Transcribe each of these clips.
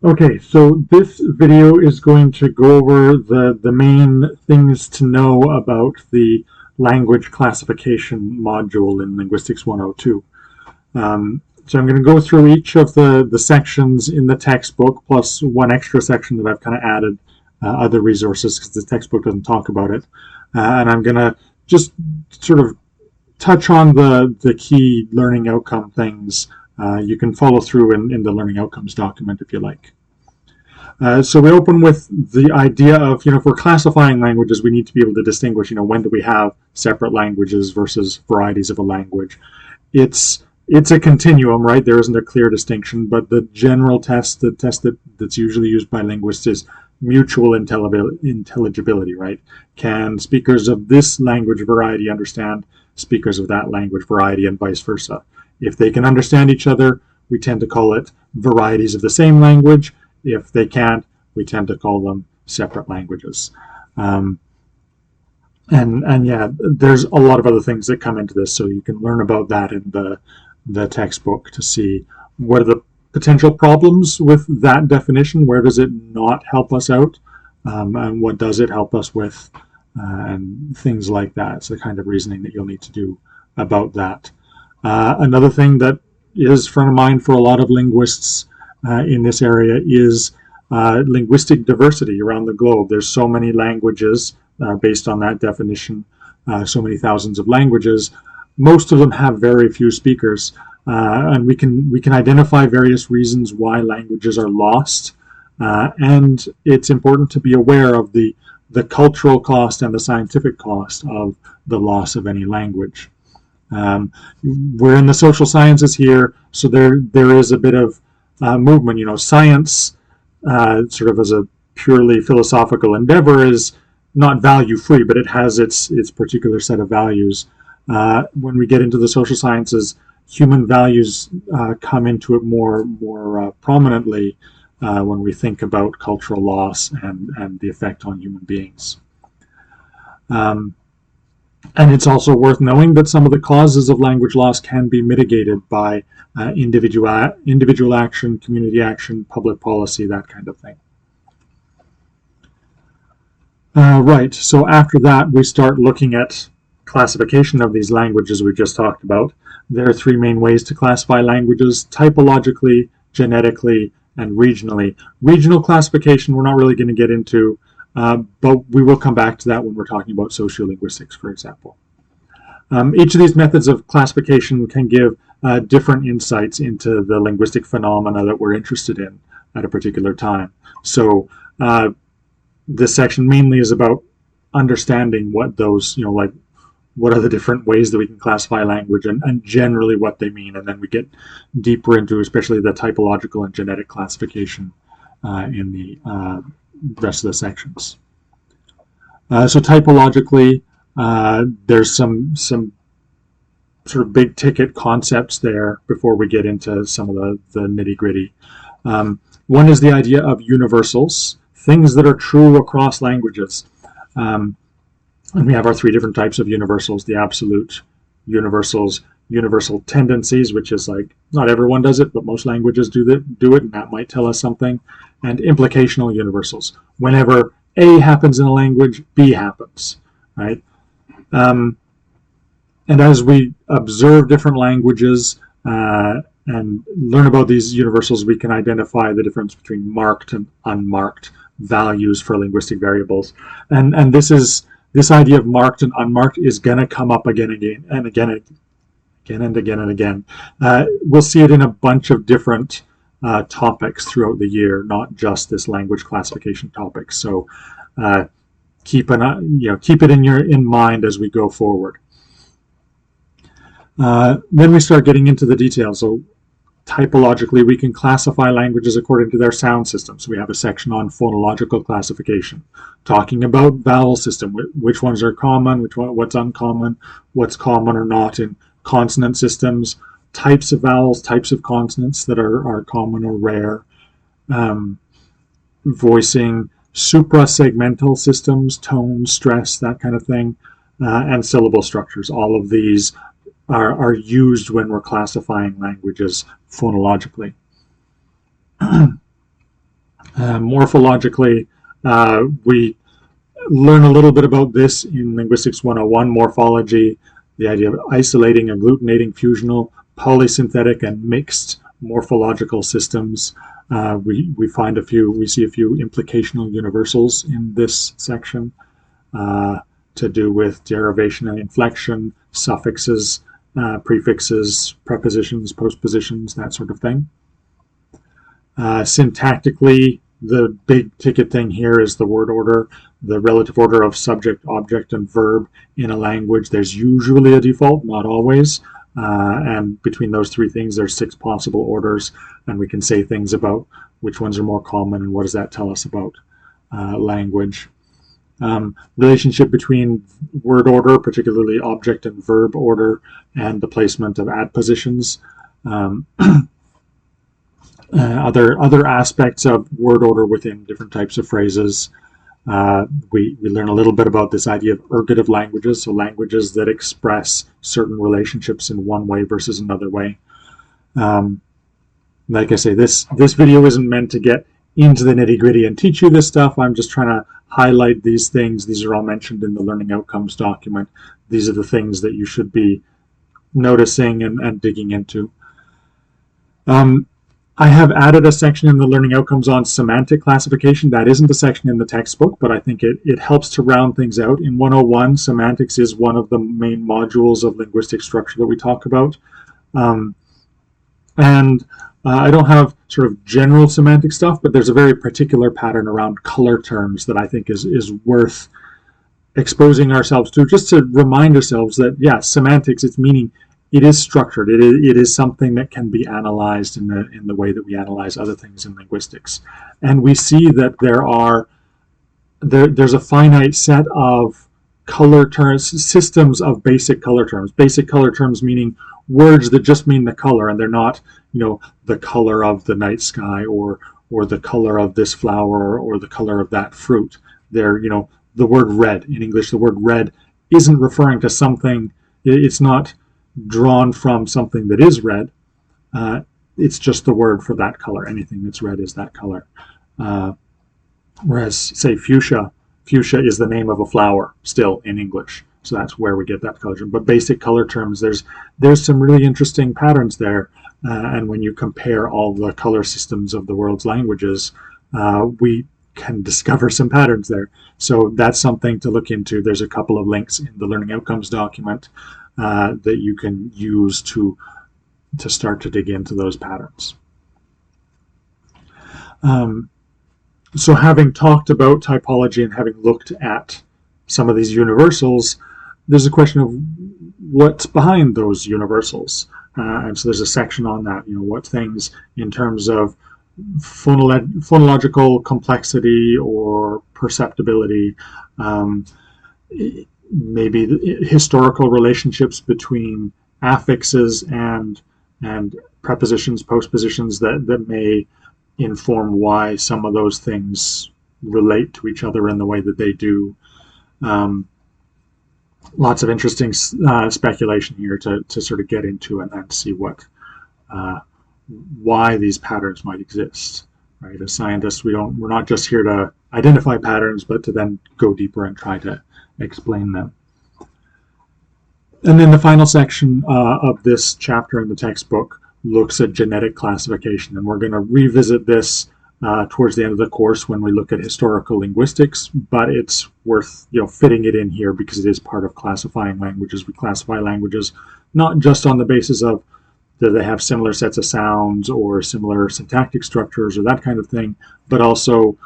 Okay, so this video is going to go over the main things to know about the language classification module in Linguistics 102. So I'm going to go through each of the sections in the textbook, plus one extra section that I've kind of added other resources because the textbook doesn't talk about it. And I'm going to just sort of touch on the key learning outcome things. You can follow through in the learning outcomes document if you like. So we open with the idea of, if we're classifying languages, we need to be able to distinguish, when do we have separate languages versus varieties of a language. It's a continuum, right? There isn't a clear distinction, but the general test, that's usually used by linguists is mutual intelligibility, right? Can speakers of this language variety understand speakers of that language variety and vice versa? If they can understand each other, we tend to call it varieties of the same language. If they can't, we tend to call them separate languages. And yeah, there's a lot of other things that come into this, so you can learn about that in the textbook to see what are the potential problems with that definition, where does it not help us out, and what does it help us with, and things like that. It's the kind of reasoning that you'll need to do about that. Another thing that is front of mind for a lot of linguists in this area is linguistic diversity around the globe. There's so many languages based on that definition, so many thousands of languages. Most of them have very few speakers, and we can identify various reasons why languages are lost, and it's important to be aware of the cultural cost and the scientific cost of the loss of any language. We're in the social sciences here, so there is a bit of movement. Science, sort of as a purely philosophical endeavor, is not value-free, but it has its particular set of values. When we get into the social sciences, human values come into it more prominently when we think about cultural loss and the effect on human beings. And it's also worth knowing that some of the causes of language loss can be mitigated by individual action, community action, public policy, that kind of thing. Right, so after that we start looking at classification of these languages we just talked about. There are three main ways to classify languages: typologically, genetically, and regionally. Regional classification we're not really going to get into, but we will come back to that when we're talking about sociolinguistics, for example. Each of these methods of classification can give different insights into the linguistic phenomena that we're interested in at a particular time. So this section mainly is about understanding what those, like what are the different ways that we can classify language and generally what they mean. And then we get deeper into especially the typological and genetic classification in the rest of the sections. So typologically, there's some sort of big ticket concepts there before we get into some of the nitty-gritty. One is the idea of universals, things that are true across languages. And we have our three different types of universals: the absolute universals, universal tendencies, which is like not everyone does it, but most languages do it, and that might tell us something, and implicational universals. Whenever A happens in a language, B happens, right? And as we observe different languages and learn about these universals, we can identify the difference between marked and unmarked values for linguistic variables. And this idea of marked and unmarked is going to come up again and again. We'll see it in a bunch of different topics throughout the year, not just this language classification topic. So keep it in mind as we go forward. Then we start getting into the details. So typologically, we can classify languages according to their sound system. So we have a section on phonological classification, talking about vowel system, which ones are common, what's uncommon, what's common or not in consonant systems, types of vowels, types of consonants that are common or rare, voicing, suprasegmental systems, tone, stress, that kind of thing, and syllable structures. All of these are used when we're classifying languages phonologically. Morphologically, we learn a little bit about this in Linguistics 101, morphology, the idea of isolating, agglutinating, fusional, polysynthetic, and mixed morphological systems. We see a few implicational universals in this section to do with derivation and inflection, suffixes, prefixes, prepositions, postpositions, that sort of thing. Syntactically, the big ticket thing here is the word order, the relative order of subject, object, and verb in a language. There's usually a default, not always. And between those three things, there's 6 possible orders, and we can say things about which ones are more common and what does that tell us about language. Relationship between word order, particularly object and verb order, and the placement of adpositions. Other aspects of word order within different types of phrases. We learn a little bit about this idea of ergative languages, so languages that express certain relationships in one way versus another way. Like I say, this video isn't meant to get into the nitty-gritty and teach you this stuff. I'm just trying to highlight these things. These are all mentioned in the Learning Outcomes document. These are the things that you should be noticing and digging into. I have added a section in the Learning Outcomes on semantic classification. That isn't a section in the textbook, but I think it helps to round things out. In 101, semantics is one of the main modules of linguistic structure that we talk about. I don't have sort of general semantic stuff, but there's a very particular pattern around color terms that I think is worth exposing ourselves to, just to remind ourselves that, yeah, semantics, its meaning, it is structured. It is something that can be analyzed in the way that we analyze other things in linguistics. And we see that there's a finite set of color terms, systems of basic color terms. Basic color terms meaning words that just mean the color, and they're not, the color of the night sky or the color of this flower or the color of that fruit. They're, the word red. In English, the word red isn't referring to something. It's not drawn from something that is red. It's just the word for that color. Anything that's red is that color. Whereas, say, fuchsia is the name of a flower still in English. So that's where we get that color term. But basic color terms, there's some really interesting patterns there. And when you compare all the color systems of the world's languages, we can discover some patterns there. So that's something to look into. There's a couple of links in the Learning Outcomes document that you can use to start to dig into those patterns. So having talked about typology and having looked at some of these universals, there's a question of what's behind those universals. And so there's a section on that, what things in terms of phonological complexity or perceptibility, maybe historical relationships between affixes and prepositions, postpositions that may inform why some of those things relate to each other in the way that they do. Lots of interesting speculation here to sort of get into and then see why these patterns might exist. Right? As scientists, we're not just here to identify patterns, but to then go deeper and try to explain them. And then the final section of this chapter in the textbook looks at genetic classification, and we're going to revisit this towards the end of the course when we look at historical linguistics, but it's worth fitting it in here because it is part of classifying languages. We classify languages not just on the basis of do they have similar sets of sounds or similar syntactic structures or that kind of thing, but also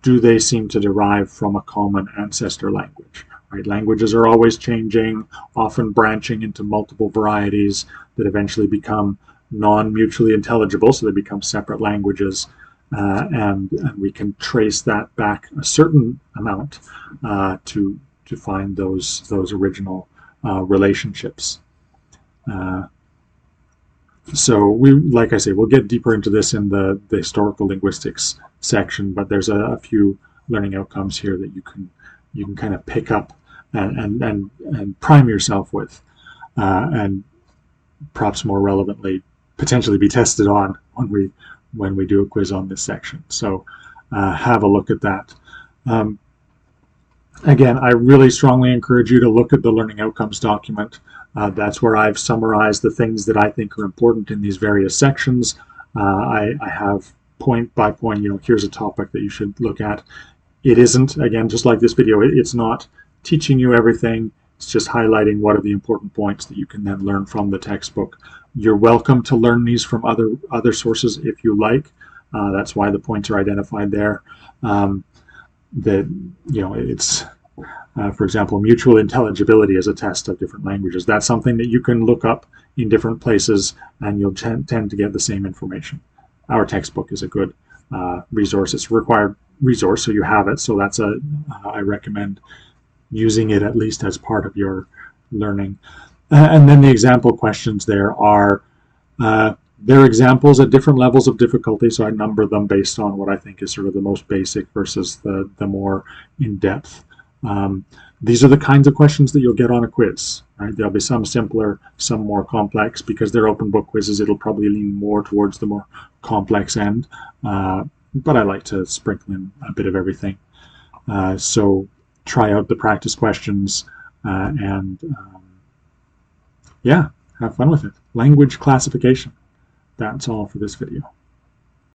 do they seem to derive from a common ancestor language. Right? Languages are always changing, often branching into multiple varieties that eventually become non-mutually intelligible, so they become separate languages. And we can trace that back a certain amount to find those original relationships. So like I say, we'll get deeper into this in the historical linguistics section, but there's a few learning outcomes here that you can kind of pick up and prime yourself with, and perhaps more relevantly, potentially be tested on when we do a quiz on this section. So have a look at that. Again, I really strongly encourage you to look at the learning outcomes document. That's where I've summarized the things that I think are important in these various sections. I have point by point, here's a topic that you should look at. It isn't, again, just like this video, it's not teaching you everything. It's just highlighting what are the important points that you can then learn from the textbook. You're welcome to learn these from other sources if you like. That's why the points are identified there. It's for example, mutual intelligibility as a test of different languages. That's something that you can look up in different places, and you'll tend to get the same information. Our textbook is a good resource. It's a required resource, so you have it. So that's I recommend using it at least as part of your learning. And then the example questions there are they're examples at different levels of difficulty, so I number them based on what I think is sort of the most basic versus the more in-depth. These are the kinds of questions that you'll get on a quiz. Right? There'll be some simpler, some more complex. Because they're open book quizzes, it'll probably lean more towards the more complex end. But I like to sprinkle in a bit of everything. So try out the practice questions and yeah, have fun with it. Language classification. That's all for this video.